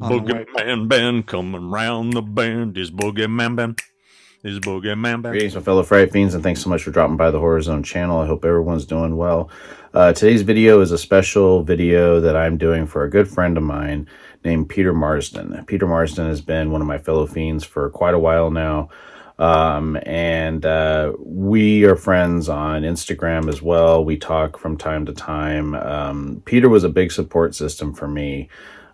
BoogeyMan band coming round the bend. Is BoogeyMan band. Is BoogeyMan band. Greetings, my fellow Fright Fiends, and thanks so much for dropping by the Horror Zone channel. I hope everyone's doing well. Today's video is a special video that I'm doing for a good friend of mine named Peter Marsden. Peter Marsden has been one of my fellow fiends for quite a while now. We are friends on Instagram as well. We talk from time to time. Peter was a big support system for me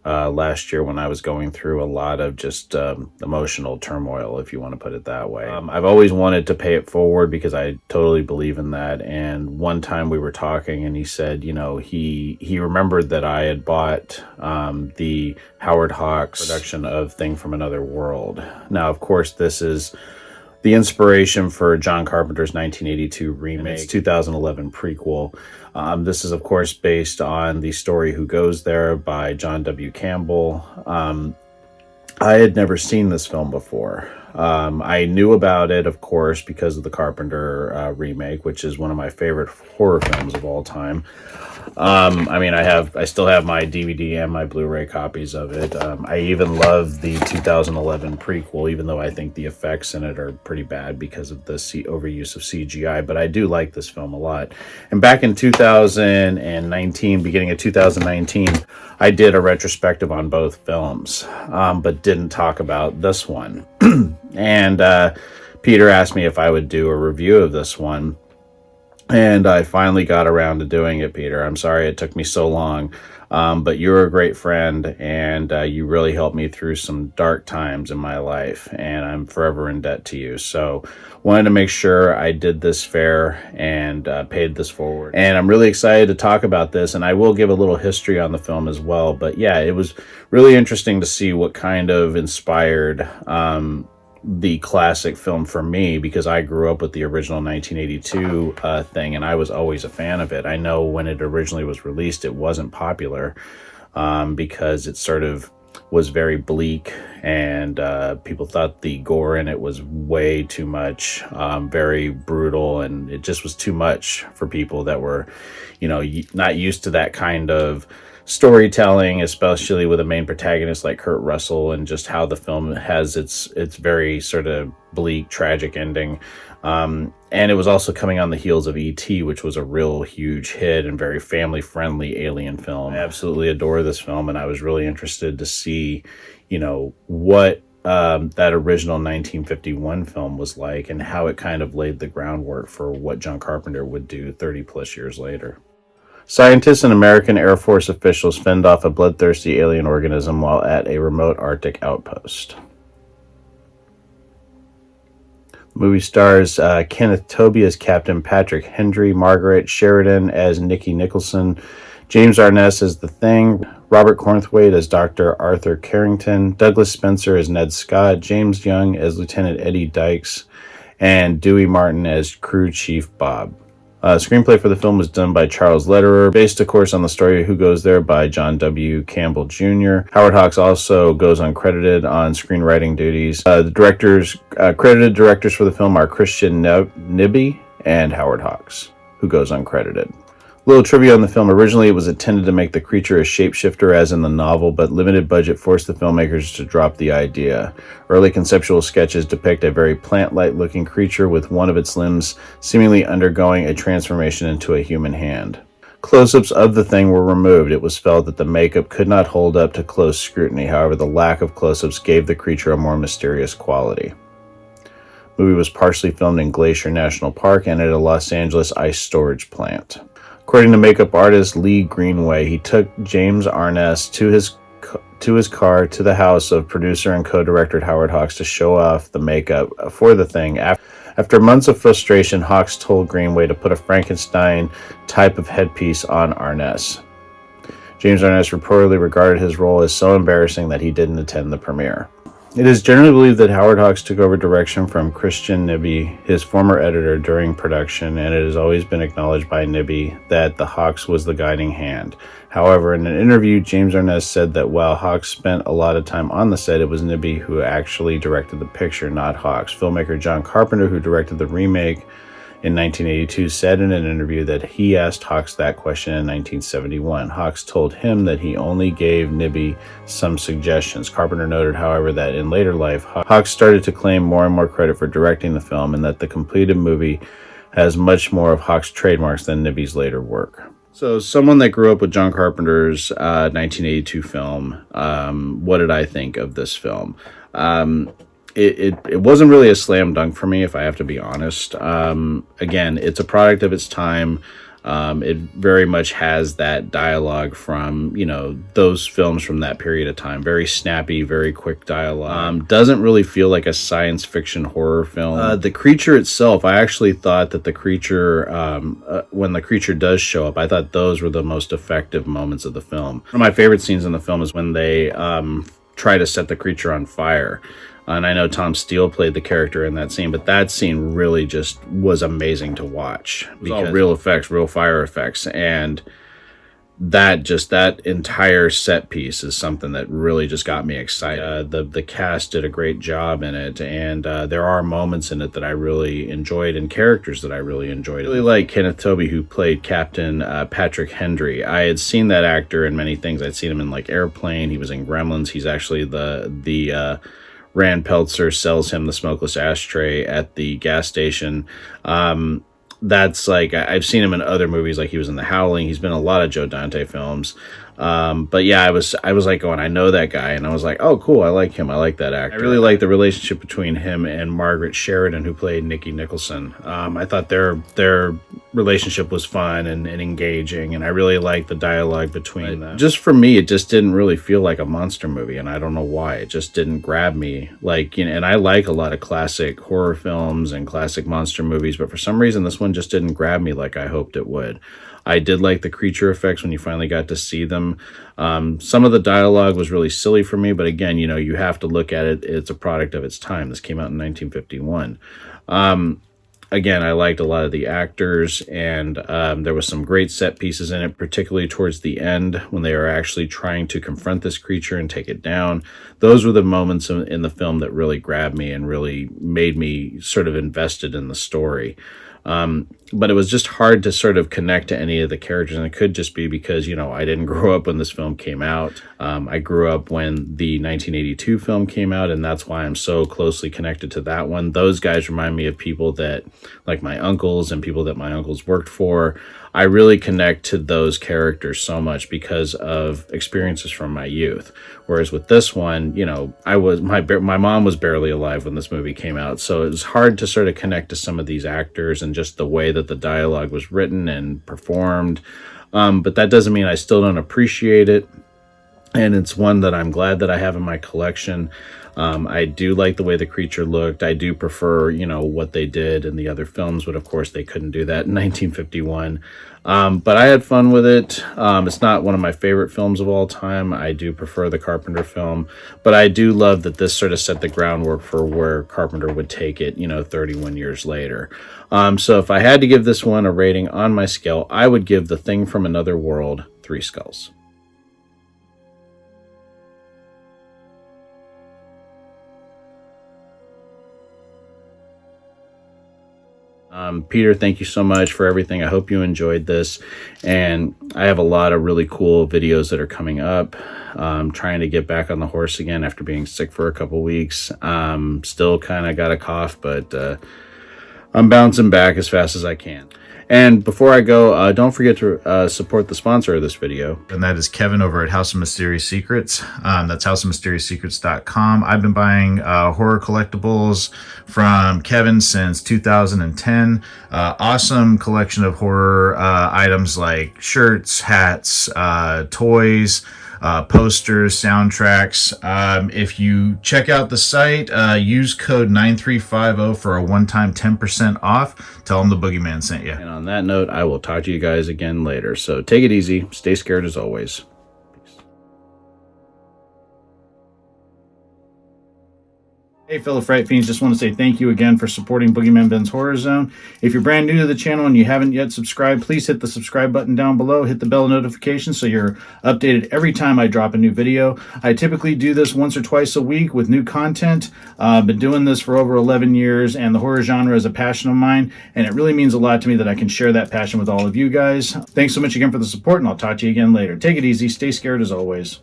last year when I was going through a lot of just emotional turmoil, if you want to put it that way. I've always wanted to pay it forward because I totally believe in that. And one time we were talking and he said, you know, he remembered that I had bought the Howard Hawks production of Thing from Another World. Now, of course, this is the inspiration for John Carpenter's 1982 remake, its 2011 prequel. This is, of course, based on the story Who Goes There by John W. Campbell. I had never seen this film before. I knew about it, of course, because of the Carpenter remake, which is one of my favorite horror films of all time. I still have my DVD and my Blu-ray copies of it. I even love the 2011 prequel, even though I think the effects in it are pretty bad because of the overuse of CGI, but I do like this film a lot. And back in 2019, beginning of 2019, I did a retrospective on both films, but didn't talk about this one. And Peter asked me if I would do a review of this one. And I finally got around to doing it, Peter. I'm sorry it took me so long, but you're a great friend, and you really helped me through some dark times in my life, and I'm forever in debt to you. So wanted to make sure I did this fair and paid this forward. And I'm really excited to talk about this, and I will give a little history on the film as well. But yeah, it was really interesting to see what kind of inspired the classic film for me, because I grew up with the original 1982 thing, and I was always a fan of it. I know when it originally was released, it wasn't popular because it sort of was very bleak, and people thought the gore in it was way too much, very brutal, and it just was too much for people that were, you know, not used to that kind of storytelling, especially with a main protagonist like Kurt Russell, and just how the film has its very sort of bleak, tragic ending. And it was also coming on the heels of E.T., which was a real huge hit and very family-friendly alien film. I absolutely adore this film, and I was really interested to see, you know, what that original 1951 film was like, and how it kind of laid the groundwork for what John Carpenter would do 30 plus years later. Scientists and American Air Force officials fend off a bloodthirsty alien organism while at a remote Arctic outpost. The movie stars Kenneth Tobey as Captain Patrick Hendry, Margaret Sheridan as Nikki Nicholson, James Arness as The Thing, Robert Cornthwaite as Dr. Arthur Carrington, Douglas Spencer as Ned Scott, James Young as Lieutenant Eddie Dykes, and Dewey Martin as Crew Chief Bob. Screenplay for the film was done by Charles Lederer, based, of course, on the story Who Goes There by John W. Campbell Jr. Howard Hawks also goes uncredited on screenwriting duties. Credited directors for the film are Christian Nibby and Howard Hawks, who goes uncredited. Little trivia on the film: originally it was intended to make the creature a shapeshifter as in the novel, but limited budget forced the filmmakers to drop the idea. Early conceptual sketches depict a very plant-like looking creature with one of its limbs seemingly undergoing a transformation into a human hand. Close-ups of the Thing were removed. It was felt that the makeup could not hold up to close scrutiny. However, the lack of close-ups gave the creature a more mysterious quality. The movie was partially filmed in Glacier National Park and at a Los Angeles ice storage plant. According to makeup artist Lee Greenway, he took James Arness to his car to the house of producer and co-director Howard Hawks to show off the makeup for The Thing. After months of frustration, Hawks told Greenway to put a Frankenstein type of headpiece on Arness. James Arness reportedly regarded his role as so embarrassing that he didn't attend the premiere. It is generally believed that Howard Hawks took over direction from Christian Nibby, his former editor, during production, and it has always been acknowledged by Nibby that the Hawks was the guiding hand. However, in an interview, James Arness said that while Hawks spent a lot of time on the set, it was Nibby who actually directed the picture, not Hawks. Filmmaker John Carpenter, who directed the remake, in 1982 said in an interview that he asked Hawks that question in 1971. Hawks told him that he only gave Nibby some suggestions. Carpenter noted, however, that in later life, Hawks started to claim more and more credit for directing the film, and that the completed movie has much more of Hawks' trademarks than Nibby's later work. So, someone that grew up with John Carpenter's 1982 film, what did I think of this film? It wasn't really a slam dunk for me, if I have to be honest. Again, it's a product of its time. It very much has that dialogue from, those films from that period of time. Very snappy, very quick dialogue. Doesn't really feel like a science fiction horror film. The creature itself, I actually thought that the creature, when the creature does show up, I thought those were the most effective moments of the film. One of my favorite scenes in the film is when they try to set the creature on fire. And I know Tom Steele played the character in that scene, but that scene really just was amazing to watch. It was all real effects, real fire effects. And that entire set piece is something that really just got me excited. The cast did a great job in it. And there are moments in it that I really enjoyed and characters that I really enjoyed. I really like Kenneth Tobey, who played Captain Patrick Hendry. I had seen that actor in many things. I'd seen him in like Airplane. He was in Gremlins. He's actually the Rand Peltzer sells him the smokeless ashtray at the gas station. That's like, I've seen him in other movies, like he was in The Howling. He's been in a lot of Joe Dante films. But yeah, I was like going, I know that guy. And I was like, oh, cool. I like him. I like that actor. I really like the relationship between him and Margaret Sheridan, who played Nikki Nicholson. I thought their relationship was fun and engaging. And I really liked the dialogue between them. Just for me, it just didn't really feel like a monster movie. And I don't know why. It just didn't grab me. And I like a lot of classic horror films and classic monster movies. But for some reason, this one just didn't grab me like I hoped it would. I did like the creature effects when you finally got to see them. Some of the dialogue was really silly for me, but again, you have to look at it. It's a product of its time. This came out in 1951. Again, I liked a lot of the actors, and there was some great set pieces in it, particularly towards the end when they were actually trying to confront this creature and take it down. Those were the moments in the film that really grabbed me and really made me sort of invested in the story. But it was just hard to sort of connect to any of the characters, and it could just be because, I didn't grow up when this film came out. I grew up when the 1982 film came out, and that's why I'm so closely connected to that one. Those guys remind me of people that, like my uncles and people that my uncles worked for. I really connect to those characters so much because of experiences from my youth. Whereas with this one, my mom was barely alive when this movie came out, so it was hard to sort of connect to some of these actors and just the way that the dialogue was written and performed. But that doesn't mean I still don't appreciate it. And it's one that I'm glad that I have in my collection. I do like the way the creature looked. I do prefer, what they did in the other films, but of course they couldn't do that in 1951. But I had fun with it. It's not one of my favorite films of all time. I do prefer the Carpenter film, but I do love that this sort of set the groundwork for where Carpenter would take it, 31 years later. So if I had to give this one a rating on my scale, I would give The Thing from Another World 3 skulls. Peter, thank you so much for everything. I hope you enjoyed this. And I have a lot of really cool videos that are coming up. Trying to get back on the horse again after being sick for a couple weeks. Still kind of got a cough, but I'm bouncing back as fast as I can. And before I go, don't forget to support the sponsor of this video. And that is Kevin over at House of Mysterious Secrets. That's houseofmysterioussecrets.com. I've been buying horror collectibles from Kevin since 2010. Awesome collection of horror items like shirts, hats, toys, posters, soundtracks. If you check out the site, use code 9350 for a one-time 10% off. Tell them the Boogeyman sent you. And on that note, I will talk to you guys again later. So take it easy. Stay scared as always. Peace. Hey, fellow Fright Fiends, just want to say thank you again for supporting BoogeyMan Ben's Horror Zone. If you're brand new to the channel and you haven't yet subscribed, please hit the subscribe button down below, hit the bell notification so you're updated every time I drop a new video. I typically do this once or twice a week with new content. I've been doing this for over 11 years, and the horror genre is a passion of mine, and it really means a lot to me that I can share that passion with all of you guys. Thanks so much again for the support, and I'll talk to you again later. Take it easy, stay scared as always.